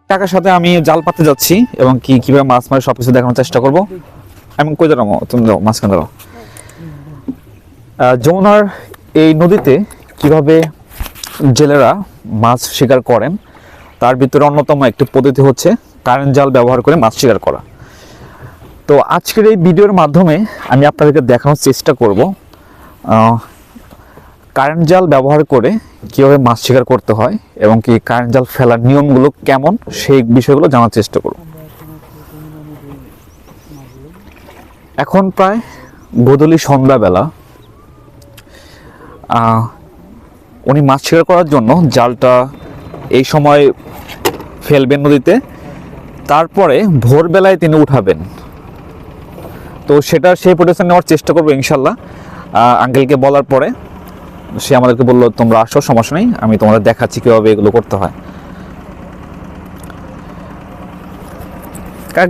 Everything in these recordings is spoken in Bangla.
কাকার সাথে আমি জাল পাততে যাচ্ছি এবং কিভাবে মাছ মারে সবকিছু দেখানোর চেষ্টা করব। আমি কই দাঁড়াবো, তুমি দাও মাঝখানে দাঁড়াও। যমুনার এই নদীতে কিভাবে জেলেরা মাছ শিকার করেন তার ভিতরে অন্যতম একটি পদ্ধতি হচ্ছে কারেন্ট জাল ব্যবহার করে মাছ শিকার করা। তো আজকের এই ভিডিওর মাধ্যমে আমি আপনাদেরকে দেখানোর চেষ্টা করব কারেন্ট জাল ব্যবহার করে কীভাবে মাছ শিকার করতে হয় এবং কি কারেন্ট জাল ফেলার নিয়মগুলো কেমন সেই বিষয়গুলো জানার চেষ্টা করব। এখন প্রায় গোধূলি সন্ধ্যাবেলা। উনি মাছ শিকার করার জন্য জালটা এই সময় ফেলবেন নদীতে, তারপরে ভোরবেলায় তিনি উঠাবেন। তো সেই প্রোটেকশন নেওয়ার চেষ্টা করবো ইনশাল্লাহ। আঙ্কেলকে বলার পরে সে আমাদেরকে বললো তোমরা আসো, সমস্যা নেই, আমি তোমাদের দেখাচ্ছি কীভাবে এগুলো করতে হয়।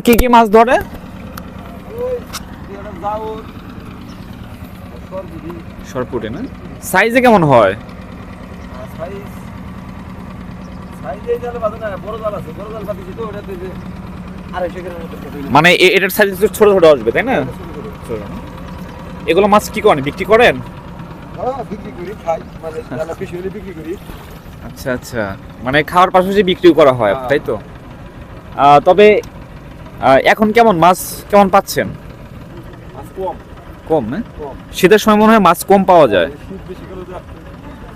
কি কি মাছ ধরে? সরপুটে না? সাইজে কেমন হয়? মানে এটার সাইজ ছোট ছোট আসবে, তাই না? এগুলো মাছ কি করেন, বিক্রি করেন? আচ্ছা আচ্ছা, মানে খাওয়ার পাশাপাশি বিক্রিও করা হয়, তাই তো? তবে এখন কেমন মাছ কেমন পাচ্ছেন? কম না? শীতের সময় মনে হয় মাছ কম পাওয়া যায়।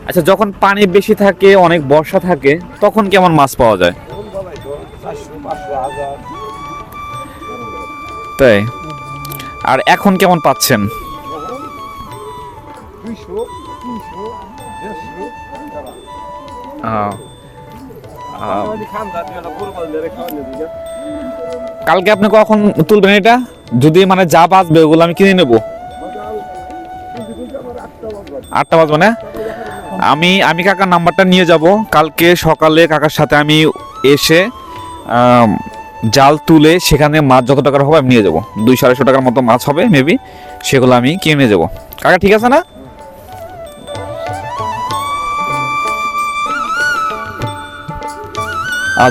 আচ্ছা, যখন পানি বেশি থাকে, অনেক বর্ষা থাকে, তখন কেমন মাছ পাওয়া যায়? তাই? আর এখন কেমন পাচ্ছেন? কালকে আপনি কখন তুলবেন এটা? যদি মানে যা বাঁচবে ওগুলো আমি কিনে নেব। 8টা বাজবে না? আমি কাকার নাম্বারটা নিয়ে যাব। কালকে সকালে কাকার সাথে আমি এসে জাল তুলে সেখানে মাছ যত টাকার হবে আমি নিয়ে যাবো। 200-250 টাকার মতো মাছ হবে মেবি, সেগুলো আমি কিনে নিয়ে যাবো। কাকা ঠিক আছে না?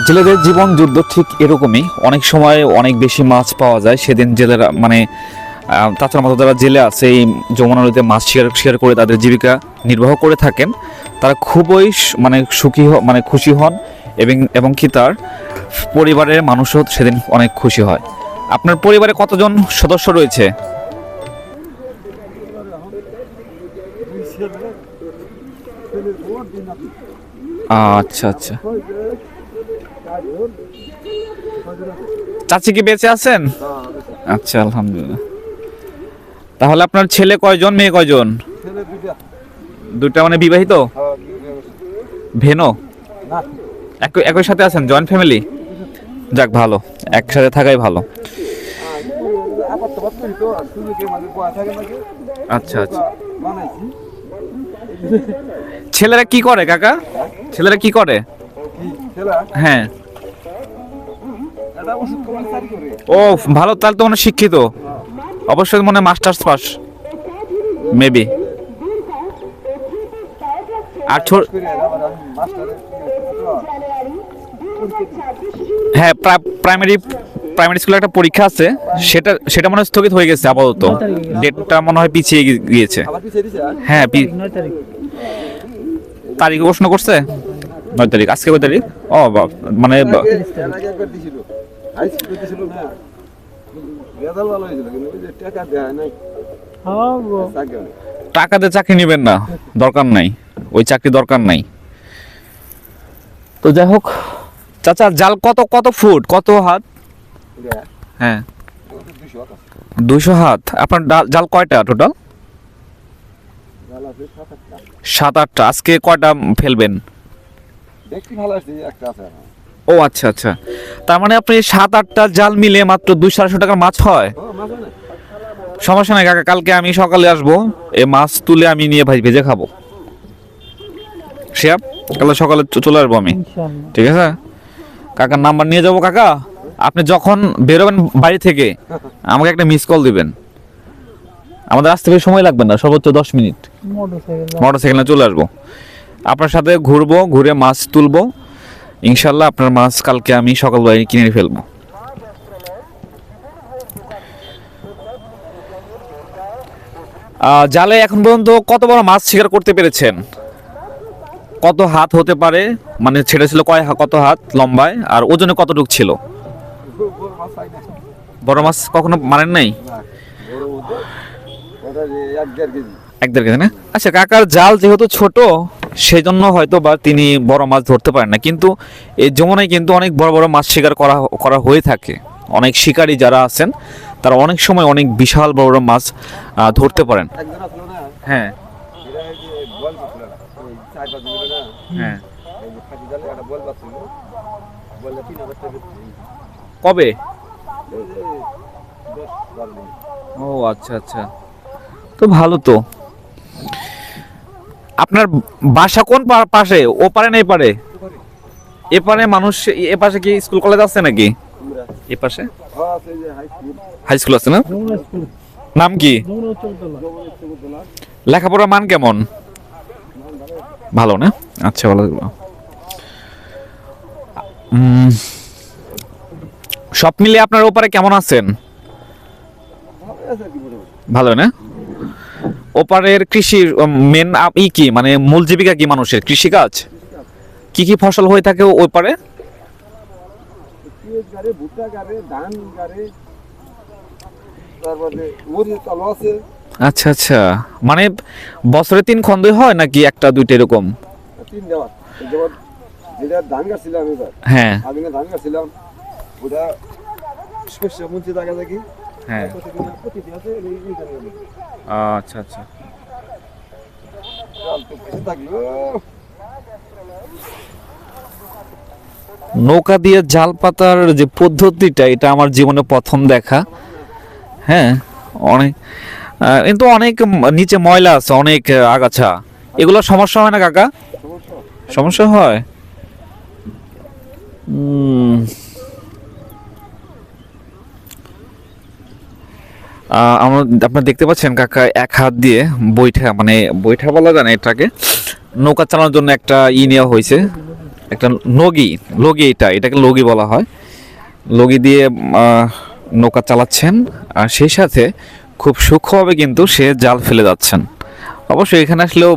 জেলেদের জীবন যুদ্ধ ঠিক এরকমই। অনেক সময় অনেক বেশি মাছ পাওয়া যায়, সেদিন জেলেরা মানে তাছাড়া মতো যারা জেলে আছে এই যমুনা নদীতে মাছ শিকার করে তাদের জীবিকা নির্বাহ করে থাকেন, তারা খুবই মানে খুশি হন এবং কি তার পরিবারের মানুষও সেদিন অনেক খুশি হয়। আপনার পরিবারে কতজন সদস্য রয়েছে? আচ্ছা আচ্ছা, চাচি কি বেঁচে আছেন? আচ্ছা, আলহামদুলিল্লাহ। তাহলে আপনার ছেলে কয়জন, মেয়ে কয়জন? দুইটা মানে বিবাহিত? ভেনো একই সাথে আছেন, জয়েন্ট ফ্যামিলি? যাক ভালো, একসাথে থাকাই ভালো। আচ্ছা আচ্ছা, ছেলেরা কি করে কাকা? ছেলেরা কি করে? হ্যাঁ। ও ভালো, তাহলে তো মনে শিক্ষিত, অবশ্যই মনে মাস্টার্স পাস মেবি। আর হ্যাঁ, প্রাইমারি স্কুলে একটা পরীক্ষা আছে, সেটা মনে হয় স্থগিত হয়ে গেছে আপাতত, ডেটটা মনে হয় পিছিয়ে গিয়েছে। হ্যাঁ, তারিখ ঘোষণা করছে 9 তারিখ। আজকে কয় তারিখ? ও মানে টাকা দিয়ে চাকরি নেবেন না, দরকার নাই, ওই চাকরি দরকার নাই। তো যাই হোক, চাচা জাল কত ফুট, কত হাত? হ্যাঁ, 200 হাত। আপনার জাল কয়টা টোটাল? 7-8টা। আজকে কয়টা ফেলবেন? ও আচ্ছা আচ্ছা, তার মানে আপনি 7-8টা জাল মিলে মাত্র 200-250 টাকার মাছ হয়? সমস্যা নাই কাকা, কালকে আমি সকালে আসবো, এই মাছ তুলে আমি নিয়ে ভেজে খাবো। শিয়াব, কাল সকালে চলে আসবো আমি, ঠিক আছে? কাকার নাম্বার নিয়ে যাবো। কাকা, আপনি যখন বেরোবেন বাড়ি থেকে আমাকে একটা মিস কল দিবেন। আমাদের আসতে বেশি সময় লাগবে না, সর্বোচ্চ 10 মিনিট মোটরসাইকেলে চলে আসবো। আপনার সাথে ঘুরবো, ঘুরে মাছ তুলবো ইনশাল্লাহ আপনার মাছ কালকে আমি সকালবেলায় কিনে ফেলবো। জালে এখন পর্যন্ত কত বড় মাছ শিকার করতে পেরেছেন? কত হাত হতে পারে, মানে ছেড়েছিল কত হাত লম্বায়, আর ওজনে কতটুক ছিল? বড় মাছ কখনো মারেন নাই? 1-1.5 কেজি না? আচ্ছা, কাকার জাল যেহেতু ছোট সেই জন্য হয়তো বা তিনি বড় মাছ ধরতে পারেন না, কিন্তু এই যমুনায় কিন্তু অনেক বড় বড় মাছ শিকার করা হয়ে থাকে। অনেক শিকারী যারা আছেন তারা অনেক সময় অনেক বিশাল বড় বড় মাছ ধরতে পারেন। হ্যাঁ হ্যাঁ। কবে? ও আচ্ছা আচ্ছা, তো ভালো তো। আপনার বাসা কোন পাশে? ও পারে না এপারে? এপারে মানুষ, এ পাশে কি স্কুল কলেজ আছে নাকি? এ পাশে হাই স্কুল আছে না? নাম কি? লেখাপড়ার মান কেমন? ভালো না? আচ্ছা, ভালো। সব মিলিয়ে আপনার ওপারে কেমন আছেন? ভালো না? ওপারের কৃষির মেন কি, মানে মূল জীবিকা কি মানুষের? কৃষিকাজ। কি কি ফসল হয়ে থাকে ওই পারে? আচ্ছা আচ্ছা, মানে বছরে 3 খন্ডই হয় নাকি একটা দুইটা এরকম? হ্যাঁ হ্যাঁ। আচ্ছা আচ্ছা। নৌকা দিয়ে জাল পাতার যে পদ্ধতিটা, এটা আমার জীবনে প্রথম দেখা। হ্যাঁ, অনেক কিন্তু অনেক নিচে ময়লা আছে, অনেক আগাছা, এগুলো সমস্যা হয় না কাকা? সমস্যা হয়। আপনারা দেখতে পাচ্ছেন কাকা এক হাত দিয়ে বৈঠা, মানে বৈঠা বলা যায় না এটাকে, নৌকা চালানোর জন্য একটা নেওয়া হয়েছে, একটা লগি, এটাকে লগি বলা হয়। লগি দিয়ে নৌকা চালাচ্ছেন, আর সেই সাথে খুব সূক্ষ্মভাবে কিন্তু সে জাল ফেলে যাচ্ছেন। অবশ্যই এখানে আসলেও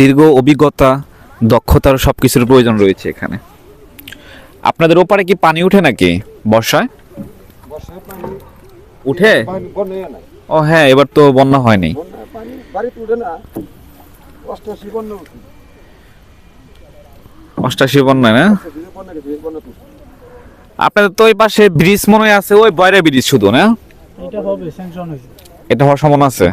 দীর্ঘ অভিজ্ঞতা, দক্ষতার সব কিছুর প্রয়োজন রয়েছে এখানে। আপনাদের ওপারে কি পানি উঠে নাকি বর্ষায়? উঠে? ও হ্যাঁ, এবার তো বন্যা হয়নি। অষ্টাশি বন্যা না? আপনাদের তো ওই পাশে ব্রিজ মনে হয় আছে, ওই বয়রা ব্রিজ শুধু না? এটা হওয়ার সম্ভাবনা আছে।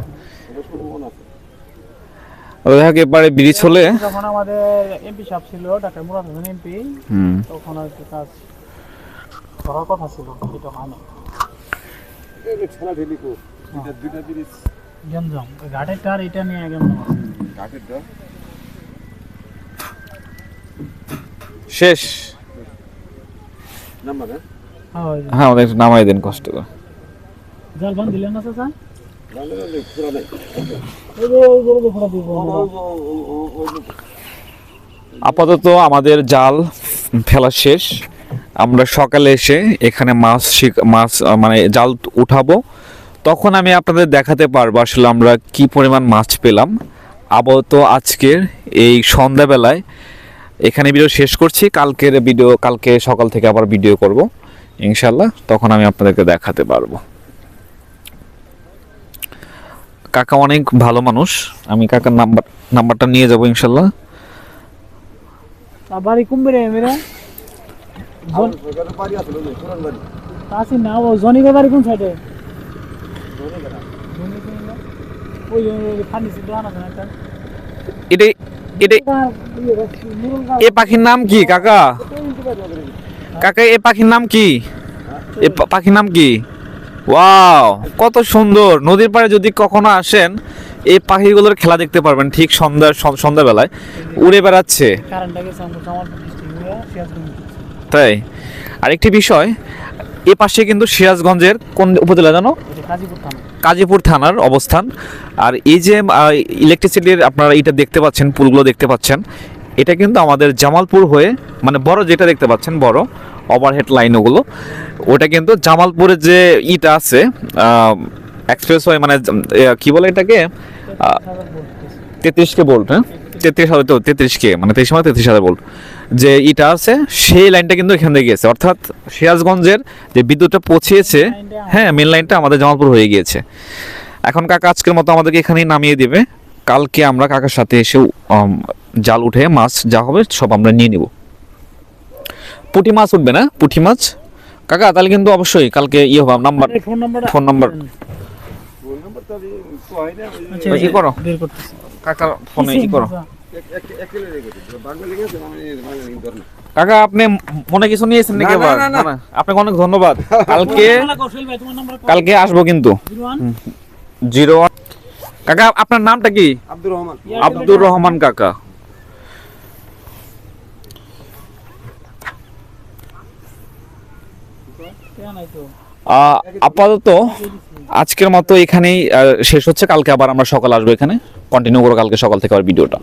এবারে ব্রিজ হলে যখন আমাদের এমপি সাহেব ছিল, ডাক্তার মুরাদ হোসেন এমপি, তখন আর কি কাজ করার কথা ছিল, এটা হয় না। গেমজম ঘাটের টার এটা নিয়ে গেমজম আছে। শেষ। হ্যাঁ, ওদের নামাই দেন কষ্ট করে। জাল বান দিলেন না চাচা? আপাতত আমাদের জাল ফেলা শেষ। আমরা সকালে এসে এখানে মাছ মানে জাল উঠাবো, তখন আমি আপনাদের দেখাতে পারবো আসলে আমরা কি পরিমাণ মাছ পেলাম। আপাতত আজকের এই সন্ধ্যাবেলায় এখানে ভিডিও শেষ করছি। কালকে সকাল থেকে আবার ভিডিও করব ইনশাল্লাহ, তখন আমি আপনাদেরকে দেখাতে পারবো। কাকা অনেক ভালো মানুষ, আমি কাকার নাম্বারটা নিয়ে যাব ইনশাল্লাহ। বাড়ি কুম্বরে মেরা তাসি না, ও জনিগো বাড়ি কোন সাইডে? ওই ফার্নিচার দোকান আছে একটা। এটা এ পাখির নাম কি কাকা? কাকা এ পাখির নাম কি? এ পাখির নাম কি? ওয়াও, কত সুন্দর! নদীর পাড়ে যদি কখনো আসেন, এই পাখিগুলোর খেলা দেখতে পারবেন। ঠিক সন্ধ্যাবেলায় উড়ে বেড়াচ্ছে। তাই আরেকটি বিষয়, এ পাশে কিন্তু সিরাজগঞ্জের কোন উপজেলা জানো? কাজীপুর থানার অবস্থান। আর এই যে ইলেকট্রিসিটির আপনারা এটা দেখতে পাচ্ছেন, পুলগুলো দেখতে পাচ্ছেন, এটা কিন্তু আমাদের জামালপুর হয়ে, মানে বড় যেটা দেখতে পাচ্ছেন বড় ওভারহেড লাইন, ওগুলো ওটা কিন্তু জামালপুরের যে ইটা আছে এক্সপ্রেসওয়ে, মানে কি বলে এটাকে, 33K ভোল্ট, হ্যাঁ 33K মানে 33,000 ভোল্ট যে ইটা আছে, সেই লাইনটা কিন্তু এখান থেকে গিয়েছে, অর্থাৎ সিরাজগঞ্জের যে বিদ্যুৎটা পৌঁছেছে, হ্যাঁ মেন লাইনটা আমাদের জামালপুর হয়ে গিয়েছে। এখন কাকা আজকের মতো আমাদেরকে এখানেই নামিয়ে দেবে, কালকে আমরা কাকার সাথে এসেও জাল উঠে মাছ যা হবে সব আমরা নিয়ে নিব। পুঁটি মাছ উঠবে না, পুঁটি মাছ কাকা, তাহলে কিন্তু অবশ্যই কালকে ইয়ে হবে, নাম্বার ফোন নাম্বার ই করো, কাকার ফোনে ই করো। কাকা আপনি মনে কিছু নিয়েছেন নাকি? আবার আপনাকে অনেক ধন্যবাদ, কালকে আসবো কিন্তু। 01 কাকা আপনার নামটা কি? আব্দুর রহমান কাকা। আপাতত আজকের মতো এখানেই শেষ হচ্ছে, কালকে আবার আমরা সকাল আসবো, এখানে কন্টিনিউ করো কালকে সকাল থেকে আবার ভিডিওটা।